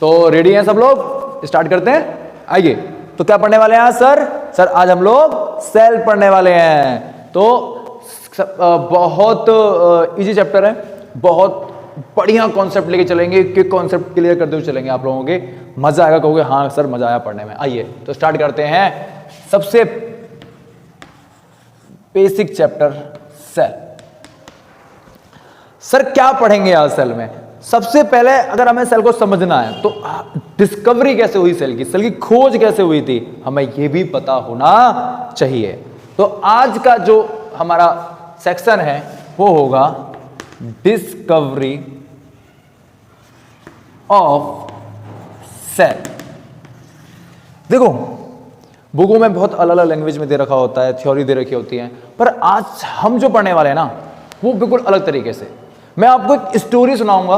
तो रेडी हैं सब लोग, स्टार्ट करते हैं। आइए, तो क्या पढ़ने वाले हैं आज सर? आज हम लोग सेल पढ़ने वाले हैं। तो बहुत इजी चैप्टर है, बहुत बढ़िया कॉन्सेप्ट लेके चलेंगे, एक कॉन्सेप्ट क्लियर करते हुए चलेंगे। आप लोगों के मजा आएगा, कहोगे हाँ सर मजा आया पढ़ने में। आइए तो स्टार्ट करते हैं। सबसे बेसिक चैप्टर सेल। सर क्या पढ़ेंगे आज सेल में? सबसे पहले अगर हमें सेल को समझना है तो डिस्कवरी कैसे हुई सेल की खोज कैसे हुई थी, हमें यह भी पता होना चाहिए। तो आज का जो हमारा सेक्शन है वो होगा डिस्कवरी ऑफ सेल। देखो बुकों में बहुत अलग अलग लैंग्वेज में दे रखा होता है, थ्योरी दे रखी होती है, पर आज हम जो पढ़ने वाले हैं ना वो बिल्कुल अलग तरीके से। मैं आपको एक स्टोरी सुनाऊंगा,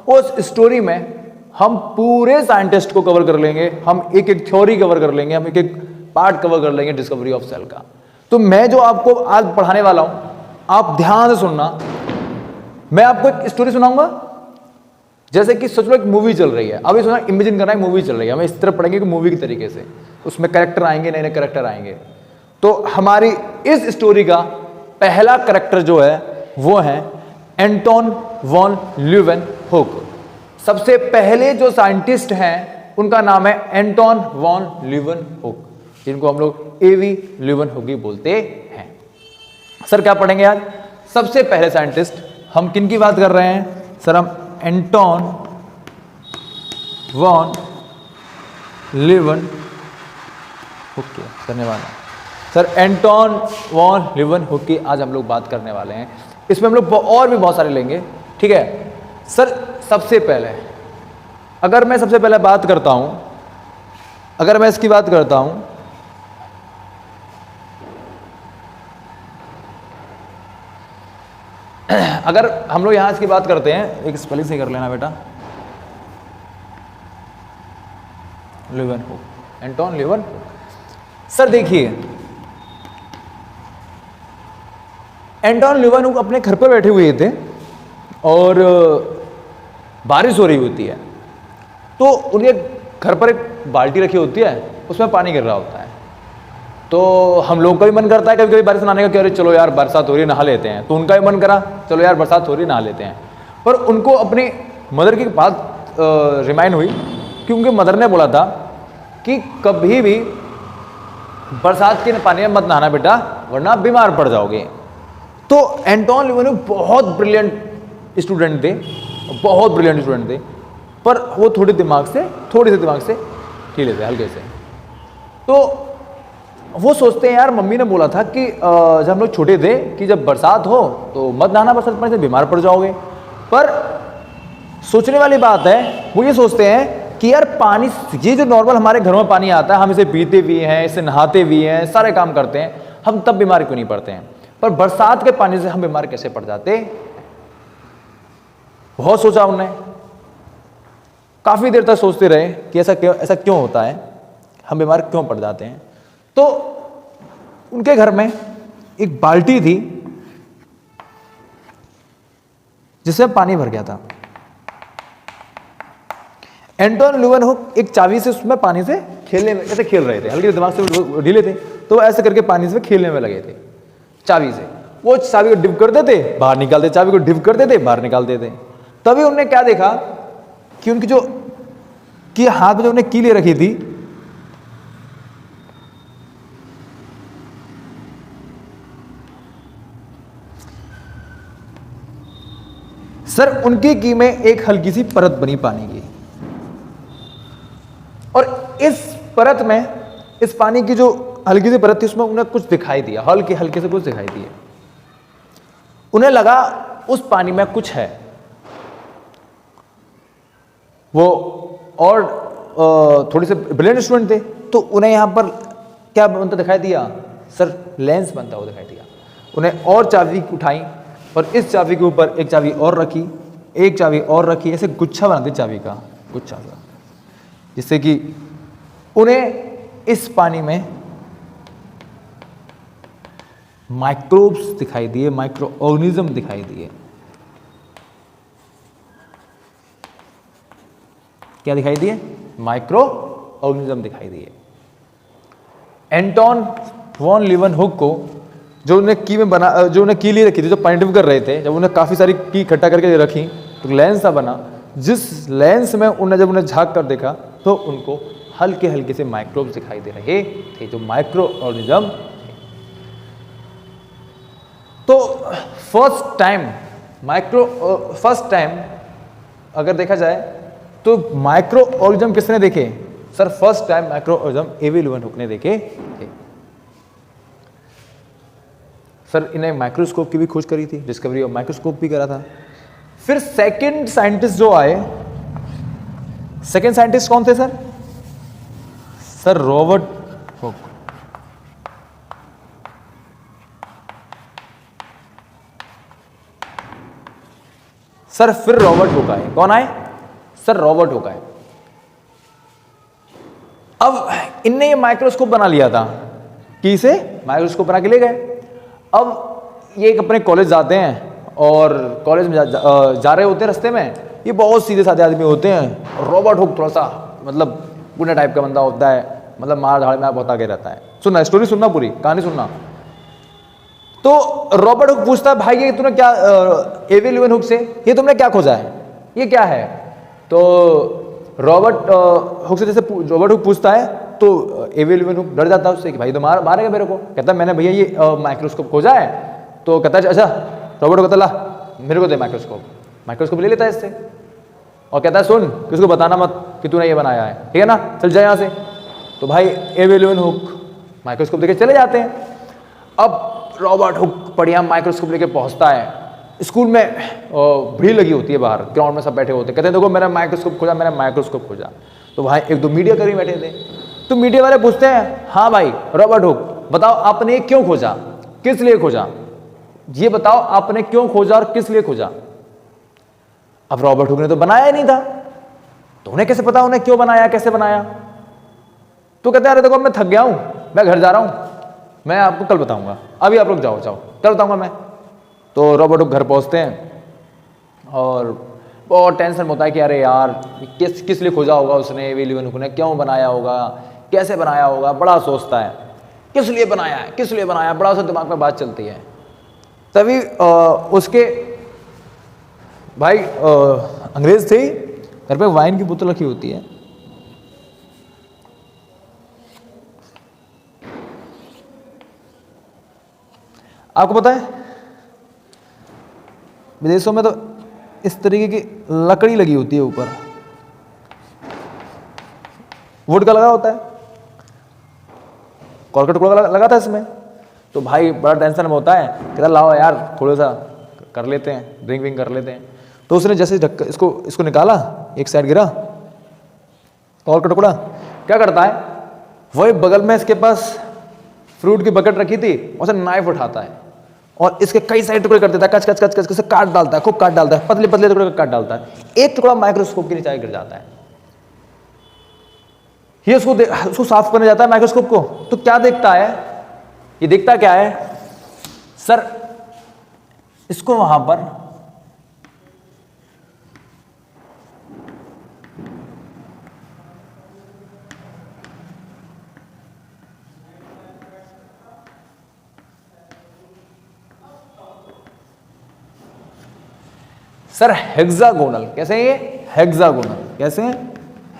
उस स्टोरी में हम पूरे साइंटिस्ट को कवर कर लेंगे, हम एक एक थ्योरी कवर कर लेंगे, हम एक एक पार्ट कवर कर लेंगे डिस्कवरी ऑफ सेल का। तो मैं जो आपको आज पढ़ाने वाला हूं, आप ध्यान से सुनना। मैं आपको एक स्टोरी सुनाऊंगा, जैसे कि सोच लो एक मूवी चल रही है। अभी सुना, इमेजिन करना है मूवी चल रही है, हमें इस तरह पढ़ेंगे कि मूवी के तरीके से, उसमें कैरेक्टर आएंगे, नए नए कैरेक्टर आएंगे। तो हमारी इस स्टोरी का पहला कैरेक्टर जो है वो है एंटोन वॉन ल्यूवेनहुक। सबसे पहले जो साइंटिस्ट हैं उनका नाम है एंटोन वॉन ल्यूवेनहुक, जिनको हम लोग एवी ल्यूवेनहुक ही बोलते हैं। सर क्या पढ़ेंगे आज? सबसे पहले साइंटिस्ट हम किन की बात कर रहे हैं? सर हम एंटोन वॉन ल्यूवेनहुक की, धन्यवाद सर। एंटोन वॉन ल्यूवेनहुक की आज हम लोग बात करने वाले हैं। इसमें हम लोग और भी बहुत सारे लेंगे, ठीक है सर। सबसे पहले अगर मैं सबसे पहले बात करता हूं, अगर मैं इसकी बात करता हूं, अगर हम लोग यहां इसकी बात करते हैं, एक स्पेलिंग से कर लेना बेटा, ल्यूवेनहुक, एंटोन ल्यूवेनहुक। सर देखिए, एंटोन ल्यूवेनहुक अपने घर पर बैठे हुए थे और बारिश हो रही होती है, तो उनके घर पर एक बाल्टी रखी होती है, उसमें पानी गिर रहा होता है। तो हम लोग का भी मन करता है कभी कभी बारिश नहाने का, कि अरे चलो यार बरसात हो रही है नहा लेते हैं। तो उनका भी मन करा, चलो यार बरसात हो रही है नहा लेते हैं। पर उनको अपनी मदर की बात रिमाइंड हुई, कि उनके मदर ने बोला था कि कभी भी बरसात के पानी में मत नहाना बेटा, वरना बीमार पड़ जाओगे। तो एंटोन ल्यूवेनहुक बहुत ब्रिलियंट स्टूडेंट थे, बहुत ब्रिलियंट स्टूडेंट थे, पर वो थोड़े से दिमाग से ढीले थे, हल्के से। तो वो सोचते हैं यार मम्मी ने बोला था कि जब हम लोग छोटे थे कि जब बरसात हो तो मत नहाना, बरसात पानी से बीमार पड़ जाओगे। पर सोचने वाली बात है, वो ये सोचते हैं कि यार पानी, ये जो नॉर्मल हमारे घरों में पानी आता है, हम इसे पीते भी हैं, इसे नहाते भी हैं, सारे काम करते हैं, हम तब बीमार क्यों नहीं पड़ते हैं? पर बरसात के पानी से हम बीमार कैसे पड़ जाते? बहुत सोचा उन्होंने, काफी देर तक सोचते रहे कि ऐसा क्यों होता है, हम बीमार क्यों पड़ जाते हैं। तो उनके घर में एक बाल्टी थी जिसमें पानी भर गया था। एंटोन ल्यूवेनहुक एक चाबी से उसमें पानी से खेलने में, ऐसे खेल रहे थे, हल्के दिमाग से ढीले थे, तो ऐसे करके पानी से खेलने में लगे थे चाबी से। वो चाबी को डिप करते थे, बाहर निकालते, चाबी को डिप करते थे, बाहर निकालते थे। तभी उन्होंने क्या देखा कि उनकी जो की हाथ में जो उन्हें की ले रखी थी, सर उनकी की में एक हल्की सी परत बनी पानी की, और इस परत में, इस पानी की जो हल्की सी परत थी, उसमें उन्हें कुछ दिखाई दिया, हल्के हल्के से कुछ दिखाई दिया। उन्हें लगा उस पानी में कुछ है। वो और थोड़ी से ब्रिलियंट स्टूडेंट थे, तो उन्हें यहां पर क्या बनता दिखाई दिया? सर लेंस बनता हुआ दिखाई दिया। उन्हें और चाबी उठाई और इस चाबी के ऊपर एक चाबी और रखी, एक चाबी और रखी, ऐसे गुच्छा बना दी चाबी का, गुच्छा सा, जिससे कि उन्हें इस पानी में माइक्रोब्स दिखाई दिए, माइक्रो ऑर्गेनिज्म दिखाई दिए। क्या दिखाई दिए? माइक्रो ऑर्गेनिज्म दिखाई दिए। एंटोन वॉन लीवनहुक को जो उन्हें की लिए रखी थी, जो पॉइंट कर रहे थे, जब उन्हें काफी सारी की इकट्ठा करके रखी तो लेंस सा बना, जिस लेंस में जब उन्हें झांक कर देखा तो उनको हल्के हल्के से माइक्रोब्स दिखाई दे रहे थे, जो माइक्रो ऑर्गेनिज्म थे। तो फर्स्ट टाइम अगर देखा जाए तो माइक्रो ऑर्गेनिज्म किसने देखे? Sir first time microorganism AV Leeuwenhoek ने देखे थे। सर इन्हें माइक्रोस्कोप की भी खोज करी थी, डिस्कवरी ऑफ माइक्रोस्कोप भी करा था। फिर सेकंड साइंटिस्ट जो आए, सेकंड साइंटिस्ट कौन थे sir? Sir Robert Hooke. Sir फिर रॉबर्ट हुक आए। कौन आए? सर रॉबर्ट हुक आए। अब इनने ये माइक्रोस्कोप बना लिया था, कि इसे माइक्रोस्कोप बना के ले गए। अब ये एक अपने कॉलेज जाते हैं और कॉलेज में जा रहे होते हैं, रास्ते में ये बहुत सीधे साधे आदमी होते हैं। रॉबर्ट हुक थोड़ा सा मतलब पुणे टाइप का बंदा होता है, मतलब मार धाड़ में आप बहुत आगे रहता है। सुनना, स्टोरी सुनना, पूरी कहानी सुनना। तो रॉबर्ट हुक पूछता है, भाई ये तूने क्या एवी लीवनहुक से ये तुमने क्या खोजा है, ये क्या है? तो रॉबर्ट हुक पूछता है तो एवी लीवनहुक डर जाता है उससे कि भाई तो मारेगा मेरे को। कहता है मैंने भैया ये माइक्रोस्कोप खोजा है। तो कहता है अच्छा, रॉबर्ट कहता ला मेरे को दे माइक्रोस्कोप ले लेता है इससे और कहता है सुन, किसको बताना मत कि तूने ये बनाया है, ठीक है ना, चल जाए यहाँ से। तो भाई एवी लीवनहुक माइक्रोस्कोप लेके चले जाते हैं। अब रॉबर्ट हुक बढ़िया माइक्रोस्कोप लेके पहुंचता है। स्कूल में भीड़ लगी होती है, बाहर ग्राउंड में सब बैठे होते हैं, कहते हैं देखो मेरा माइक्रोस्कोप खोजा। तो भाई एक दो मीडिया कर्मी बैठे थे, तो मीडिया वाले पूछते हैं, हाँ भाई रॉबर्ट हुक बताओ आपने क्यों खोजा, किस लिए खोजा, ये बताओ आपने क्यों खोजा और किस लिए खोजा। अब रॉबर्ट हुक ने तो बनाया ही नहीं था, तो उन्हें कैसे पता उन्हें क्यों बनाया, कैसे बनाया। तो कहते हैं अरे देखो मैं थक गया हूं, मैं घर जा रहा हूं, मैं आपको कल बताऊंगा, अभी आप लोग जाओ कल बताऊंगा मैं। तो रॉबर्ट हुक घर पहुंचते हैं और बहुत टेंशन होता है कि अरे यार किस लिए खोजा होगा उसने, एवी लीवनहुक ने क्यों बनाया होगा, कैसे बनाया होगा, बड़ा सोचता है किस लिए बनाया, बड़ा सा दिमाग में बात चलती है। तभी उसके भाई अंग्रेज थे, घर पे वाइन की बोतल रखी होती है। आपको पता है विदेशों में तो इस तरीके की लकड़ी लगी होती है, ऊपर वुड का लगा होता है, कॉल का टुकड़ा लगा था इसमें। तो भाई बड़ा टेंशन में होता है, कहता लाओ यार थोड़ा सा कर लेते हैं, ड्रिंक विंक कर लेते हैं। तो उसने जैसे इसको निकाला, एक साइड गिरा कॉल का टुकड़ा, क्या करता है वही बगल में इसके पास फ्रूट की बकेट रखी थी, उसे नाइफ उठाता है और इसके कई सारे टुकड़े कर देता है, कच कच कच काट डालता है, खूब काट डालता है, पतले पतले टुकड़े काट डालता है। एक टुकड़ा माइक्रोस्कोप के नीचे गिर जाता है। ये उसको साफ करने जाता है माइक्रोस्कोप को, तो क्या देखता है, ये देखता क्या है सर, इसको वहां पर सर हेक्सागोनल, कैसे है ये हेक्सागोनल, कैसे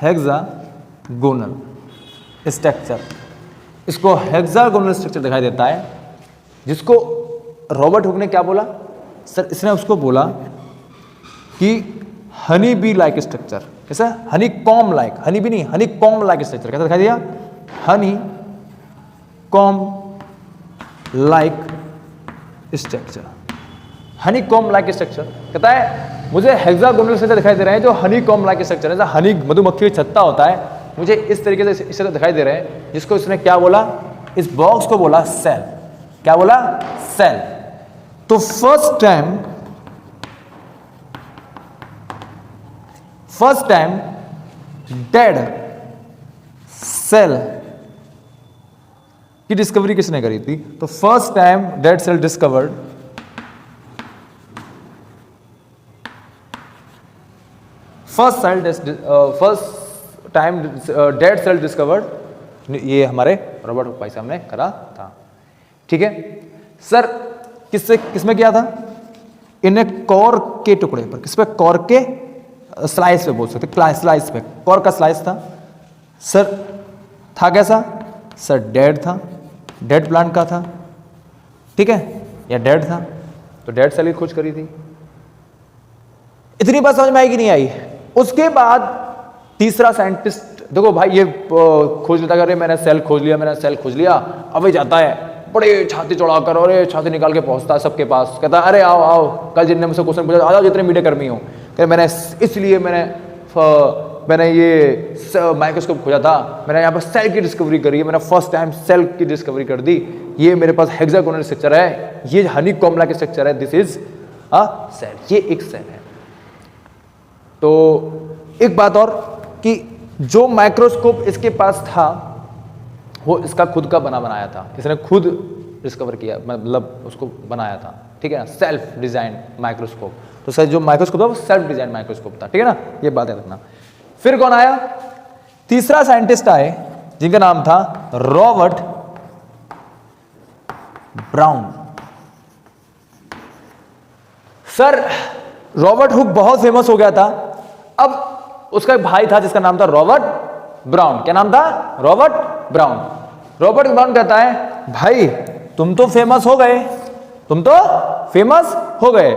हेक्सागोनल स्ट्रक्चर, इसको हेक्सागोनल स्ट्रक्चर दिखाई देता है, जिसको रॉबर्ट हुक ने क्या बोला सर, इसने उसको बोला कि हनी बी लाइक स्ट्रक्चर। कैसा? Honeycomb like, honey bee नहीं, हनी कॉम लाइक स्ट्रक्चर। कैसा दिखाई दिया? Honeycomb like structure, honeycomb like structure. कहता है मुझे हेक्सागोनल स्ट्रक्चर दिखाई दे रहे हैं जो हनी कॉम लाइक स्ट्रक्चर है, जैसा हनी मधुमक्खी का छत्ता होता है, मुझे इस तरीके से इस तरह दिखाई दे रहे हैं, जिसको इसने क्या बोला, इस बॉक्स को बोला सेल। क्या बोला? सेल। तो फर्स्ट टाइम डेड सेल की डिस्कवरी किसने करी थी? तो first time dead cell discovered first time dead cell discovered, ये हमारे रॉबर्ट हुक भाई साहब ने करा था। ठीक है सर, किसमें किया था? इन्हें कोर के टुकड़े पर, किस पे? कोर के स्लाइस पे बोल सकते, स्लाइस पे, कोर का स्लाइस था सर। था कैसा सर? डेड था, डेड प्लांट का था, ठीक है, या डेड था, तो डेड सेल की खोज करी थी। इतनी बात समझ में आई कि नहीं आई? उसके बाद तीसरा साइंटिस्ट, देखो भाई ये खोज लेता, अरे मैंने सेल खोज लिया, मैंने सेल खोज लिया, अब ये जाता है बड़े छाती चढ़ाकर, और छाती निकाल के पहुंचता है सबके पास, कहता है अरे आओ आओ, कल जिनने मुझसे क्वेश्चन पूछा, आ जाओ जितने मीडिया कर्मी हो, कहते मैंने इसलिए मैंने ये माइक्रोस्कोप खोजा था, मैंने यहाँ पर सेल की डिस्कवरी करी है, मैंने फर्स्ट टाइम सेल की डिस्कवरी कर दी, ये मेरे पास हेक्सागोनल स्ट्रक्चर है, ये हनीकॉम्ब लाइक स्ट्रक्चर है, दिस इज अ सेल, ये एक सेल है। तो एक बात और कि जो माइक्रोस्कोप इसके पास था वो इसका खुद का बनाया था, इसने खुद डिस्कवर किया, मतलब उसको बनाया था, ठीक है ना, सेल्फ डिजाइन माइक्रोस्कोप। तो सर जो माइक्रोस्कोप था वो सेल्फ डिजाइन माइक्रोस्कोप था, ठीक है ना, ये बात याद रखना। फिर कौन आया? तीसरा साइंटिस्ट आए जिनका नाम था Robert brown. Sir Robert Hooke बहुत फेमस हो गया था, अब उसका एक भाई था जिसका नाम था रॉबर्ट ब्राउन। क्या नाम था? Robert brown. रॉबर्ट ब्राउन कहता है भाई तुम तो फेमस हो गए, तुम तो फेमस हो गए,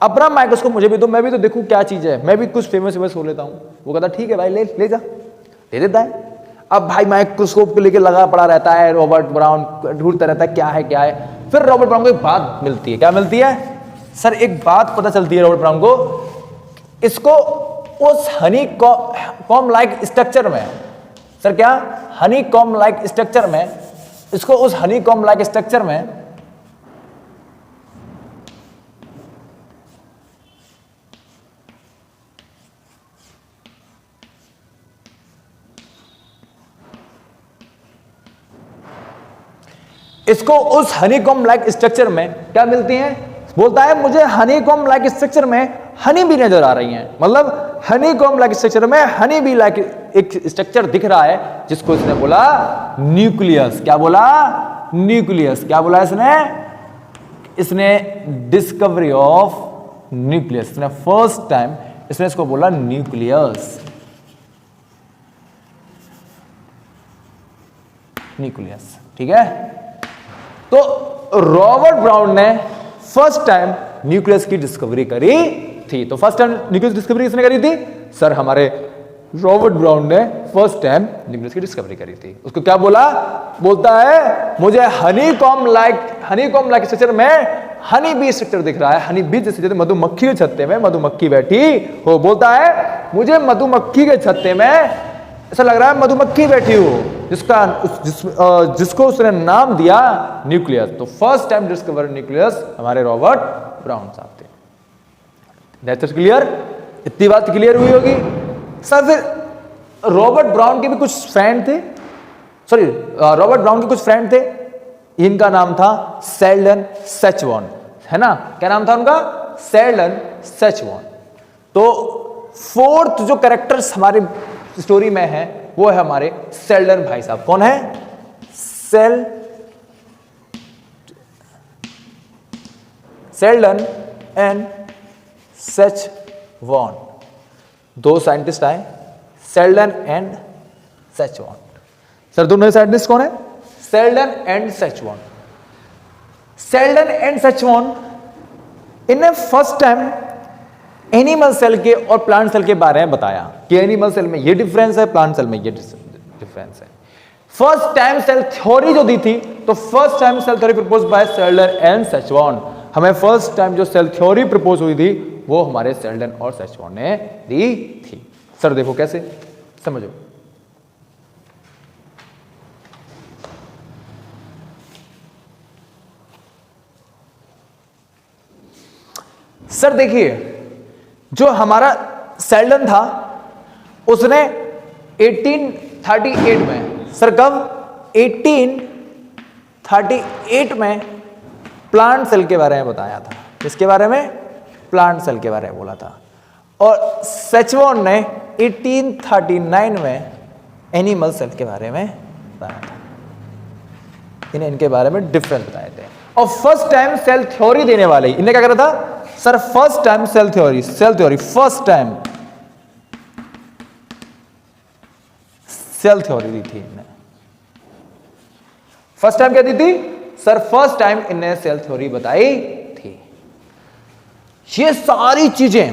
अपना माइक्रोस्कोप मुझे भी दो, मैं भी तो देखूं क्या चीज है, मैं भी कुछ फेमस हो लेता हूं। वो कहता ठीक है भाई, ले जा, दे देता है। अब भाई माइक्रोस्कोप को लेके लगा पड़ा रहता है रॉबर्ट ब्राउन, ढूंढता रहता है क्या है। फिर रॉबर्ट ब्राउन को एक बात मिलती है। क्या मिलती है सर? एक बात पता चलती है रॉबर्ट ब्राउन को, इसको उस हनीकॉम्ब लाइक स्ट्रक्चर में, सर क्या? हनीकॉम्ब लाइक स्ट्रक्चर में, इसको उस हनीकॉम्ब लाइक स्ट्रक्चर में हनीकॉम्ब लाइक स्ट्रक्चर में क्या मिलती हैं? बोलता है मुझे हनीकॉम्ब लाइक स्ट्रक्चर में हनी भी नजर आ रही हैं, मतलब हनीकॉम्ब लाइक स्ट्रक्चर में हनी भी लाइक एक स्ट्रक्चर दिख रहा है, जिसको इसने बोला न्यूक्लियस। क्या बोला? न्यूक्लियस। क्या बोला इसने डिस्कवरी ऑफ न्यूक्लियस, इसने फर्स्ट टाइम इसने इसको बोला न्यूक्लियस। न्यूक्लियस, ठीक है। तो रॉबर्ट ब्राउन ने फर्स्ट टाइम न्यूक्लियस की डिस्कवरी करी थी। तो फर्स्ट टाइम न्यूक्लियस डिस्कवरी किसने करी थी? सर हमारे रॉबर्ट ब्राउन ने फर्स्ट टाइम न्यूक्लियस की डिस्कवरी करी थी। उसको क्या बोला? बोलता है मुझे हनीकॉम्ब लाइक स्ट्रक्चर में हनी बी स्ट्रक्चर दिख रहा है, हनी बी जैसे मधुमक्खी के छत्ते में मधुमक्खी बैठी हो। बोलता है मुझे मधुमक्खी के छत्ते में ऐसा लग रहा है मधुमक्खी बैठी हो, जिसको उसने नाम दिया न्यूक्लियस। तो फर्स्ट टाइम डिस्कवर न्यूक्लियस हमारे रॉबर्ट ब्राउन साहब थे। That's clear? इतनी बात क्लियर हुई होगी। सर फिर रॉबर्ट ब्राउन के भी कुछ फ्रेंड थे, रॉबर्ट ब्राउन के कुछ फ्रेंड थे, इनका नाम था सेल्डन सेचवॉन, है ना? क्या नाम था उनका? सेल्डन सेचवॉन। तो फोर्थ जो कैरेक्टर्स हमारे स्टोरी में है वो है हमारे सेल्डन भाई साहब। कौन है? सेल्डन एंड सेचवॉन, दो साइंटिस्ट आए, सेल्डन एंड सेचवॉन। सर दोनों साइंटिस्ट कौन है? Schleiden and Schwann. Schleiden and Schwann इन्हें फर्स्ट टाइम एनिमल सेल के और प्लांट सेल के बारे में बताया कि एनिमल सेल में ये डिफरेंस है, प्लांट सेल में ये डिफरेंस है। फर्स्ट टाइम सेल थ्योरी जो दी थी, तो first time cell theory propose by Schleiden and Schwann. हमें फर्स्ट टाइम जो सेल थ्योरी प्रपोज हुई थी वो हमारे सेल्डन और सेचवॉन ने दी थी। सर देखो कैसे, समझो। सर देखिए, जो हमारा सेल्डन था उसने 1838 में, सर कब? 1838 में प्लांट सेल के बारे में बताया था। किसके बारे में? प्लांट सेल के बारे में बोला था। और सेचवॉन ने 1839 में एनिमल सेल के बारे में बताया था। इनके बारे में डिफरेंस बताए थे। और फर्स्ट टाइम सेल थ्योरी देने वाले इन्हें क्या करा था sir? First time cell theory first time cell theory दी थी इन्हें। फर्स्ट टाइम क्या दी थी सर? फर्स्ट टाइम इन्हें सेल थ्योरी बताई थी। ये सारी चीजें,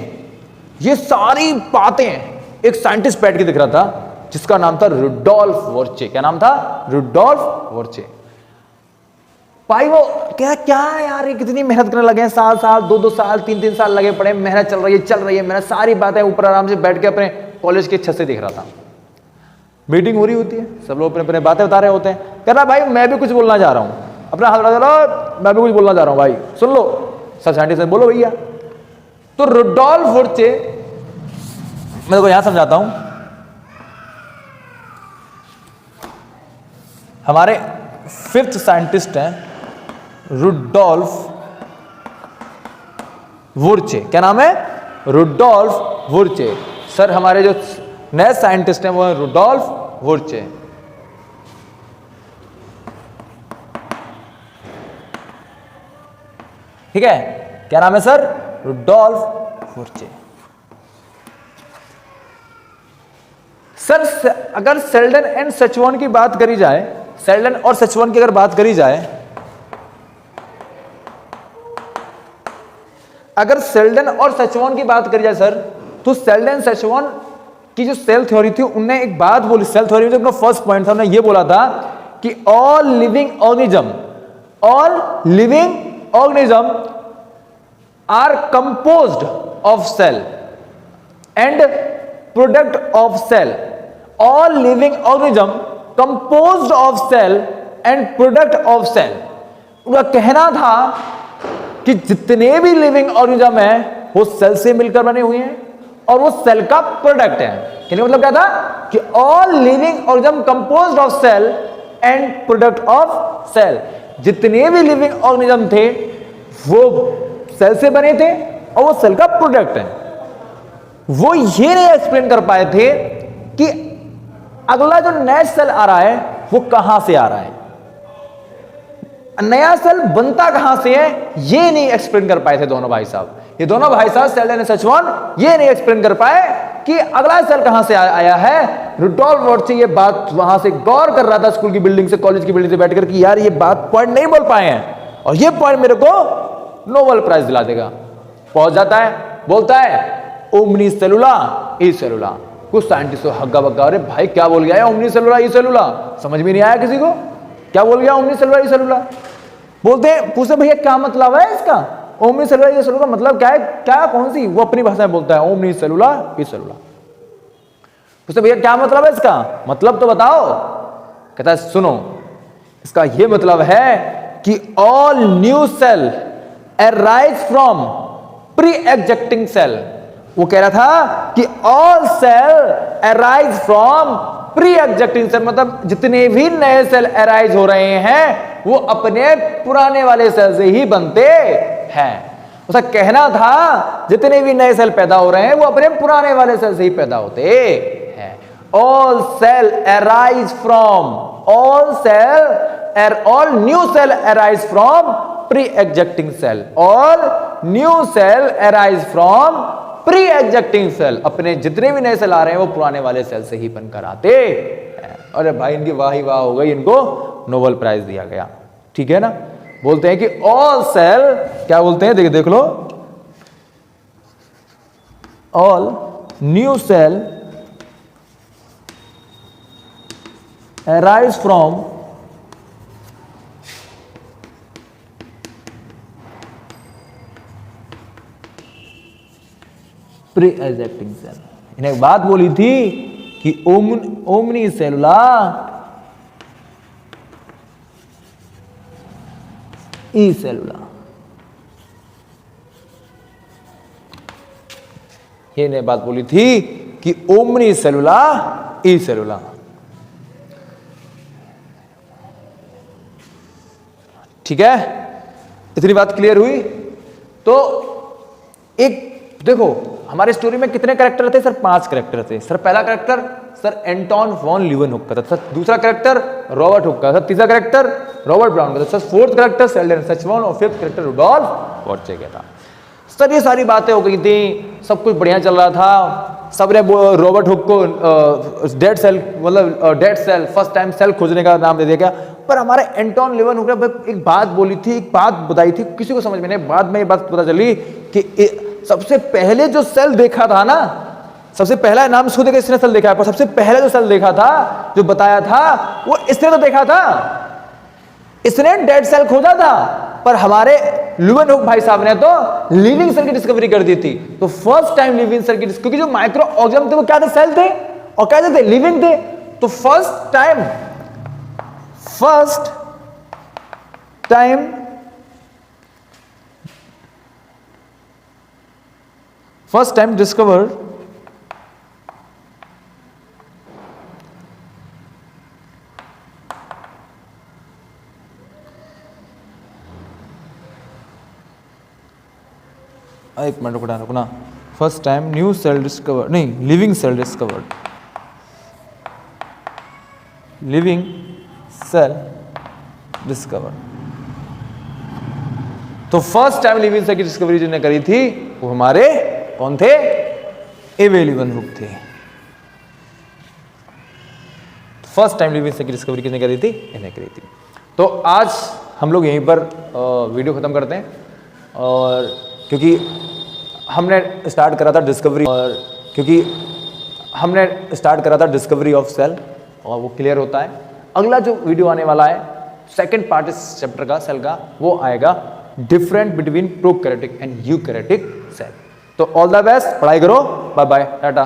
ये सारी बातें एक साइंटिस्ट बैठ के दिख रहा था जिसका नाम था रुडोल्फ वोर्चे। क्या नाम था? रुडोल्फ वोर्चे। भाई वो क्या यार, ये कितनी मेहनत करने लगे हैं, साल 2 साल 3 साल लगे पड़े, मेहनत चल रही है मेहनत, सारी बातें ऊपर आराम से बैठ के अपने कॉलेज के छत से देख रहा था। मीटिंग हो रही होती है, सब लोग अपने अपने बातें बता रहे होते हैं। कह रहा भाई मैं भी कुछ बोलना चाह रहा हूं, अपना हाथ बढ़ा दो, मैं भी कुछ बोलना चाह रहा हूं भाई, सुन लो। सब साइंटिस्ट बोलो भैया। तो रुडोल्फ वोर्चे, मैं देखो यहां समझाता हूं, हमारे 5th साइंटिस्ट हैं रुडोल्फ वोर्चे। क्या नाम है? रुडोल्फ वोर्चे। सर हमारे जो नए साइंटिस्ट हैं वो है रुडोल्फ वोर्चे। ठीक है, क्या नाम है सर? रुडोल्फ वोर्चे। सर अगर सेल्डन एंड सचवन की बात करी जाए, सेल्डन और सचवन की अगर बात करी जाए, अगर सेल्डन और सचवन की बात करी जाए सर, तो सेल्डन सचवन की जो सेल थ्योरी थी उनने एक बात बोली। सेल थ्योरी में जो अपना फर्स्ट पॉइंट था उन्होंने ये बोला था कि all living organism are composed of cell and product of cell. All living organism composed of cell and product of cell. उनका कहना था कि जितने भी लिविंग ऑर्गेनिज्म हैं वो सेल से मिलकर बने हुए हैं और वो सेल का प्रोडक्ट है। कहने मतलब क्या था कि all living organism composed of cell and product of cell. जितने भी लिविंग ऑर्गेनिज्म थे वो सेल से बने थे और वो सेल का प्रोडक्ट है। वो ये नहीं एक्सप्लेन कर पाए थे कि अगला जो नया सेल आ रहा है वो कहां से आ रहा है, नया सेल बनता कहां से है, ये नहीं एक्सप्लेन कर पाए थे दोनों भाई साहब। ये दोनों भाई साहब सेल्डन और सचवन ये नहीं एक्सप्लेन कर पाए कि अगला सेल कहां से आया है। रुडोल्फ वोर्चे ये बात वहां से गौर कर रहा था स्कूल की बिल्डिंग से, कॉलेज की बिल्डिंग से बैठकर कि यार ये बात पॉइंट नहीं बोल पाए हैं और ये पॉइंट मेरे को नोबेल प्राइज दिला देगा। पहुंच जाता है, बोलता है ओमनी सेलुला ई सेलुला। कुछ साइंटिस्ट हग्गा बग्गा, अरे भाई क्या बोल गया ओमनी सेलुला ई सेलुला, समझ में नहीं आया किसी को क्या बोल गया ओमनी सेलुला ई सेलुला। बोलते हैं, पूछते भैया क्या मतलब है इसका, ओमनी सेलुला ई सेलुला का मतलब क्या है, क्या कौन सी, वो अपनी भाषा में बोलता है ओमनी सेलुला ई सेलुला। पूछते भैया क्या मतलब है इसका, मतलब तो बताओ। कहता है सुनो, इसका ये मतलब है कि all new cell arise from pre existing cell. वो कह रहा था कि all cell arise from pre existing cell, मतलब जितने भी नए सेल अराइज हो रहे हैं वो अपने पुराने वाले सेल से ही बनते हैं। उसका कहना था जितने भी नए सेल पैदा हो रहे हैं वो अपने पुराने वाले सेल से ही पैदा होते हैं। All cell arise from, all new cell arise from pre existing cell, all new cell arise from pre existing cell. अपने जितने भी नए सेल आ रहे हैं वो पुराने वाले सेल से ही बनकर आते हैं। अरे भाई इनकी वाही वाह हो गई, इनको नोबेल प्राइज दिया गया। ठीक है ना। बोलते हैं कि ऑल सेल, क्या बोलते हैं देख लो, all new cell arise from pre existing cell. इन्हें एक बात बोली थी कि ओमनी सेलुला ई सेलुला। ये ने बात बोली थी कि ओमनी सेलुला ई सेलुला। ठीक है, इतनी बात क्लियर हुई। तो एक देखो हमारे स्टोरी में कितने कैरेक्टर थे सर? 5 कैरेक्टर थे सर। पहला character sir Anton von Leeuwenhoek का था सर। दूसरा कैरेक्टर रॉबर्ट हुक का था। तीसरा कैरेक्टर रॉबर्ट ब्राउन का था सर। फोर्थ कैरेक्टर सेल्डन सचवॉन और फिफ्थ कैरेक्टर रुडोल्फ वॉर्चे का था सर। ये सारी बातें हो गई थी, सब कुछ बढ़िया चल रहा था। सबने रॉबर्ट हुक को डेड सेल मतलब dead cell first time cell खोजने का नाम दे दिया गया। पर हमारे एंटोन ल्यूवेनहुक ने एक बात बोली थी, एक बात बताई थी, किसी को समझ में नहीं। बाद में ये बात पता चली कि सबसे पहले जो सेल देखा था ना, सबसे पहला नाम सुन के इसने सेल देखा है, पर सबसे पहले जो सेल देखा था, जो बताया था, वो इसने तो देखा था। इसने डेड सेल खोजा था, पर हमारे ल्यूवेनहुक भाई साहब ने तो लिविंग सेल की डिस्कवरी कर दी थी। तो फर्स्ट टाइम लिविंग सेल की, क्योंकि जो माइक्रो ऑर्गेनिज्म थे वो क्या थे? सेल थे, और क्या थे? लिविंग थे। तो फर्स्ट टाइम डिस्कवर्ड एक मिनट रुकना। First time new cell discovered, नहीं, living cell discovered, living cell discovered. तो फर्स्ट टाइम लिविंग सेल की डिस्कवरी जिन्होंने करी थी वो हमारे कौन थे? एवे ल्यूवेनहुक थे। फर्स्ट टाइम लिविंग सेल की डिस्कवरी किसने करी थी? इन्हें करी थी। तो आज हम लोग यहीं पर वीडियो खत्म करते हैं, और क्योंकि हमने स्टार्ट करा था डिस्कवरी ऑफ सेल, और वो क्लियर होता है। अगला जो वीडियो आने वाला है सेकंड पार्ट इस चैप्टर का सेल का, वो आएगा different between prokaryotic and eukaryotic cell. तो ऑल द बेस्ट, पढ़ाई करो, बाय बाय, टाटा।